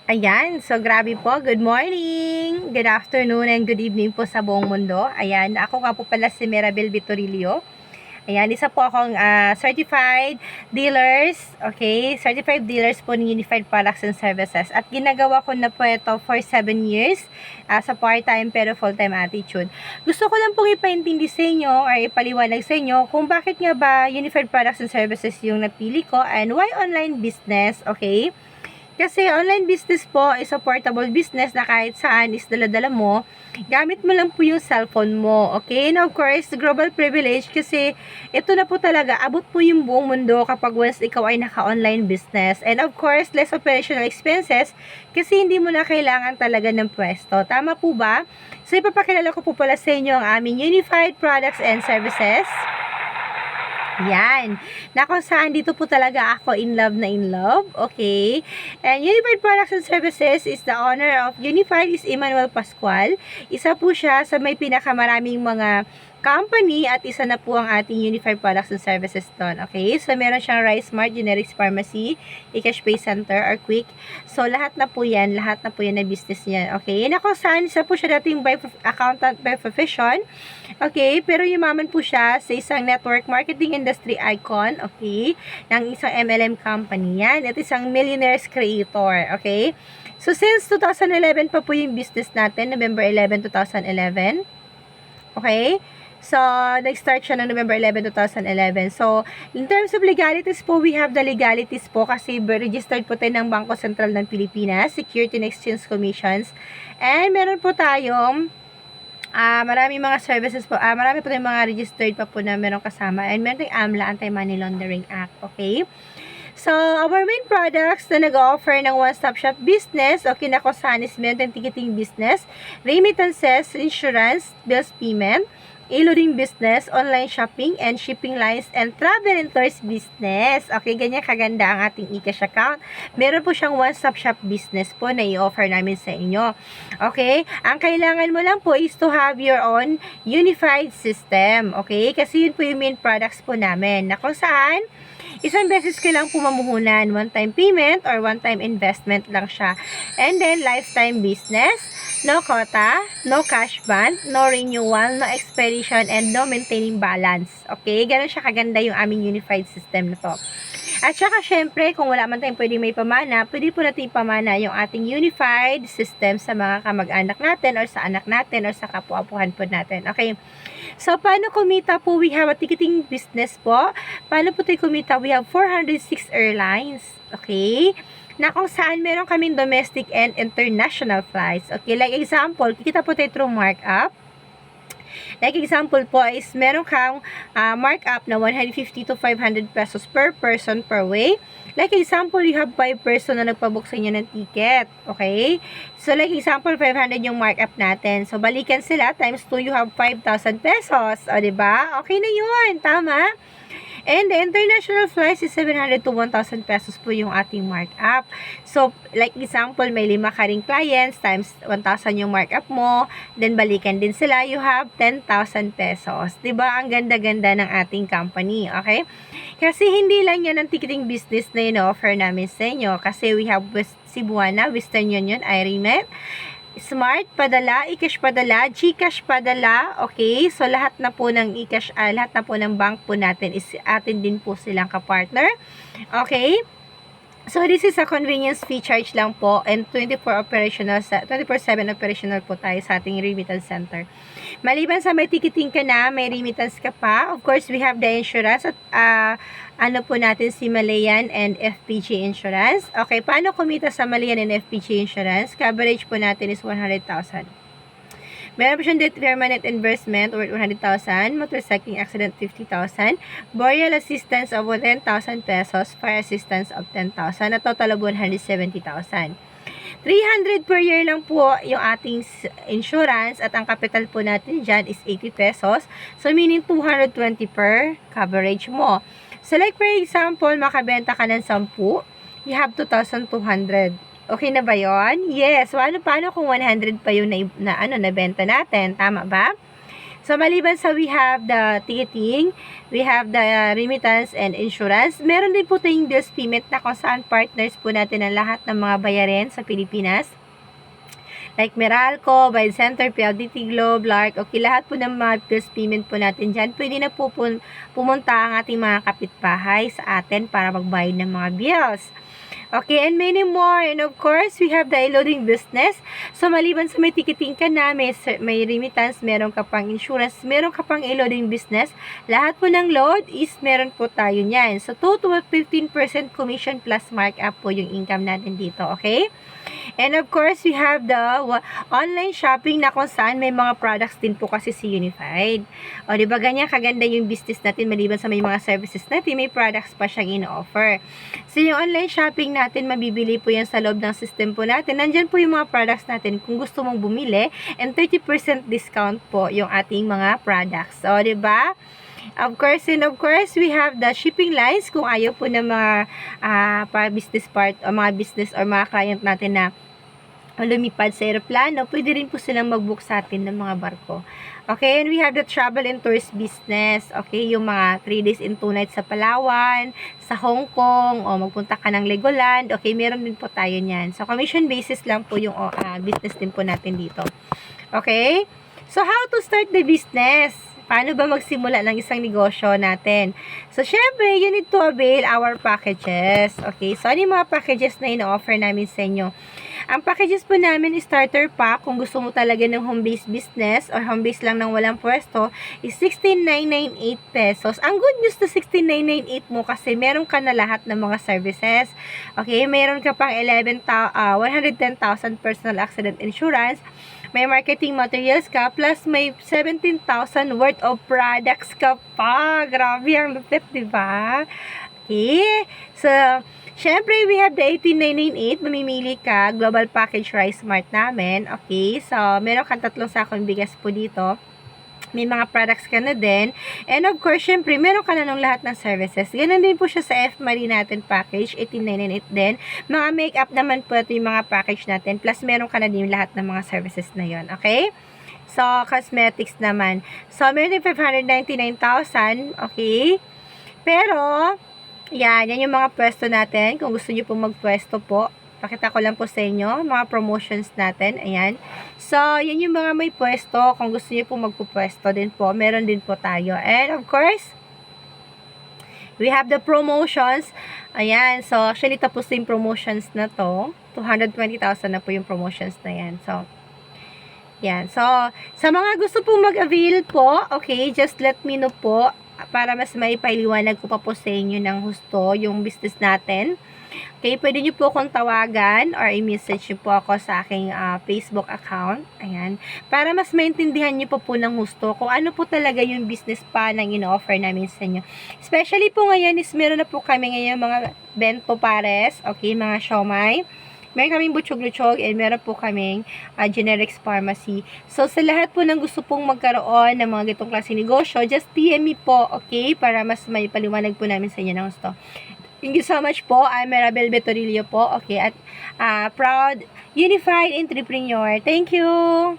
Ayan, so grabe po. Good morning, good afternoon, and good evening po sa buong mundo. Ayan, ako nga po pala si Mirabel Vitorilio. Ayan, isa po akong certified dealers, okay? Certified dealers po ng Unified Products and Services. At ginagawa ko na po ito for 7 years sa part-time pero full-time attitude. Gusto ko lang pong ipaintindi sa inyo or ipaliwanag sa inyo kung bakit nga ba Unified Products and Services yung napili ko and why online business, okay? Kasi online business po is a portable business na kahit saan is dala-dala mo. Gamit mo lang po yung cellphone mo. Okay? And of course, global privilege kasi ito na po talaga, abot po yung buong mundo kapag once ikaw ay naka-online business. And of course, less operational expenses kasi hindi mo na kailangan talaga ng pwesto. Tama po ba? So, ipapakilala ko po pala sa inyo ang aming Unified Products and Services. Yan. Na kung saan dito po talaga ako in love na in love. Okay? And Unified Products and Services is the owner of Unified is Emmanuel Pascual. Isa po siya sa may pinakamaraming mga company at isa na po ang ating Unified Products and Services doon. Okay? So, meron siyang Rice Mart, Generics Pharmacy, e-cash pay center, or quick. So, lahat na po yan na business niyan. Okay? Na kung saan, isa po siya dating accountant by profession. Okay? Pero yumaman po siya sa isang network marketing industry icon. Okay? Ng isang MLM company yan. At isang millionaires creator. Okay? So, since 2011 pa po yung business natin, November 11, 2011. Okay? So, nag-start siya noong November 11, 2011. So, in terms of legalities po, we have the legalities po kasi registered po tayo ng Bangko Sentral ng Pilipinas, Security and Exchange Commissions. And meron po tayong maraming mga services po, marami po tayong mga registered pa po na meron kasama. And meron tayong AMLA, Anti-Money Laundering Act. Okay? So, our main products na nag-offer ng one-stop shop business o kinakusahan is meron tayong ticketing business, remittances, insurance, bills payment, e-loading business, online shopping, and shipping lines, and travel and tourist business. Okay, ganyan kaganda ang ating e-cash account. Meron po siyang one-stop shop business po na i-offer namin sa inyo. Okay, ang kailangan mo lang po is to have your own unified system. Okay, kasi yun po yung main products po namin. Na kung saan, isang beses ka lang po mamuhunan, one-time payment or one-time investment lang siya. And then, lifetime business, no quota, no cash band, no renewal, no expiration, and no maintaining balance. Okay? Ganun siya kaganda yung aming unified system na to. At saka, syempre, kung wala man tayong pwede may pamana, pwede po natin ipamana yung ating unified system sa mga kamag-anak natin or sa anak natin or sa kapwa-apuhan po natin. Okay? So, paano kumita po? We have a ticketing business po. Paano po tayo kumita? We have 406 airlines. Okay? Na kung saan meron kaming domestic and international flights. Okay, like example, kikita po tayo through markup. Like example po is meron kang markup na 150 to 500 pesos per person per way. Like example, you have 5 person na nagpabook sa inyo ng ticket. Okay? So, like example, 500 yung markup natin. So, balikan sila, times 2, you have 5,000 pesos. O, diba? Okay na yun. Tama? And the international flights is 700 to 1,000 pesos po yung ating markup. So, like example, may 5 ka ring clients times 1,000 yung markup mo. Then, balikan din sila. You have 10,000 pesos. Diba? Ang ganda-ganda ng ating company. Okay? Kasi hindi lang yan ang ticketing business na in-offer namin sa inyo. Kasi we have Cebuana, Western Union, iRemit, Smart padala, e-cash padala, GCash padala, okay? So, lahat na po ng e-cash, lahat na po ng bank po natin is atin din po silang kapartner. Okay? So, this is a convenience fee charge lang po and 24/7 operational po tayo sa ating remittance center. Maliban sa may ticketing ka na, may remittance ka pa. Of course, we have the insurance at ano po natin si Malayan and FPG Insurance. Okay, paano kumita sa Malayan and FPG Insurance? Coverage po natin is 100,000. Meron po siyang death permanent investment worth 100,000, motorcycling accident 50,000, burial assistance of 10,000 pesos, fire assistance of 10,000, na total of 170,000. 300 per year lang po yung ating insurance at ang capital po natin dyan is 80 pesos. So, meaning 220 per coverage mo. So, like for example, makabenta ka ng 10, you have 2,200. Okay na ba yon? Yes. Paano kung 100 pa yung nabenta natin? Tama ba? So, maliban sa we have the ticketing, we have the remittance and insurance. Meron din po tayong bills payment na kung saan partners po natin ang lahat ng mga bayarin sa Pilipinas. Like Meralco, Bayad Center, PLDT, Globe, Lark, okay, lahat po ng mga bills payment po natin dyan. Pwede na po pumunta ang ating mga kapitbahay sa atin para magbayad ng mga bills. Okay, and many more. And of course, we have the e-loading business. So, maliban sa may ticketing ka na, may remittance, meron ka pang insurance, meron ka pang e-loading business, lahat po ng load is meron po tayo niyan. So, total 15% commission plus markup po yung income natin dito, okay? And of course, we have the online shopping na kung saan may mga products din po kasi si Unified. O, diba ganyan kaganda yung business natin maliban sa may mga services natin, may products pa siyang in-offer. So, yung online shopping natin, mabibili po yan sa loob ng system po natin. Nandyan po yung mga products natin kung gusto mong bumili and 30% discount po yung ating mga products. So, diba? Of course, and of course, we have the shipping lines kung ayaw po ng mga business part o mga business or mga client natin na lumipad sa aeroplano, pwede rin po silang mag-book sa atin ng mga barko. Okay, and we have the travel and tourist business. Okay, yung mga 3 days and 2 nights sa Palawan, sa Hong Kong, o magpunta ka ng Legoland. Okay, meron din po tayo niyan. So, commission basis lang po yung business din po natin dito. Okay, so how to start the business? Paano ba magsimula ng isang negosyo natin? So, syempre, you need to avail our packages. Okay, so ano yung mga packages na ino-offer namin sa inyo? Ang packages po namin is starter pack, kung gusto mo talaga ng home-based business or home-based lang ng walang pwesto, is 16,998 pesos. Ang good news na 16,998 mo kasi meron ka na lahat ng mga services. Okay, meron ka pang 110,000 personal accident insurance, may marketing materials ka, plus may 17,000 worth of products ka pa. Grabe ang lupit, diba? Okay. So, syempre, we have the 18,998. Mamimili ka, global package rice mart namin. Okay. So, meron kang 3 sakong bigas po dito. May mga products ka na din. And of course, syempre, meron ka na ng lahat ng services. Ganun din po siya sa F. Marie natin package, 18,998 din. Mga makeup naman po ito yung mga package natin. Plus, meron ka na din lahat ng mga services na yon. Okay? So, cosmetics naman. So, meron din 599,000. Okay? Pero, yan yung mga pwesto natin. Kung gusto nyo po magpwesto po, pakita ko lang po sa inyo, mga promotions natin. Ayan. So, yan yung mga may pwesto. Kung gusto niyo po magpupwesto din po, meron din po tayo. And of course, we have the promotions. Ayan. So, actually, tapos yung promotions na to. 220,000 na po yung promotions na yan. So, yan. So, sa mga gusto pong mag-avail po, okay, just let me know po para mas maipaliwanag ko pa po sa inyo ng husto yung business natin. Okay, pwede nyo po akong tawagan or i-message nyo po ako sa aking Facebook account. Ayan. Para mas maintindihan nyo po ng gusto kung ano po talaga yung business pa ng in-offer namin sa inyo. Especially po ngayon is meron na po kami ngayon mga bento pares. Okay, mga siomai. Meron kaming butchog-luchog and meron po kaming generics pharmacy. So, sa lahat po ng gusto pong magkaroon ng mga gitong klase negosyo, just PM me po, okay? Para mas may paliwanag po namin sa inyo ng gusto. Thank you so much po. I'm Marabel Betorillo po. Okay, at proud Unified Entrepreneur. Thank you!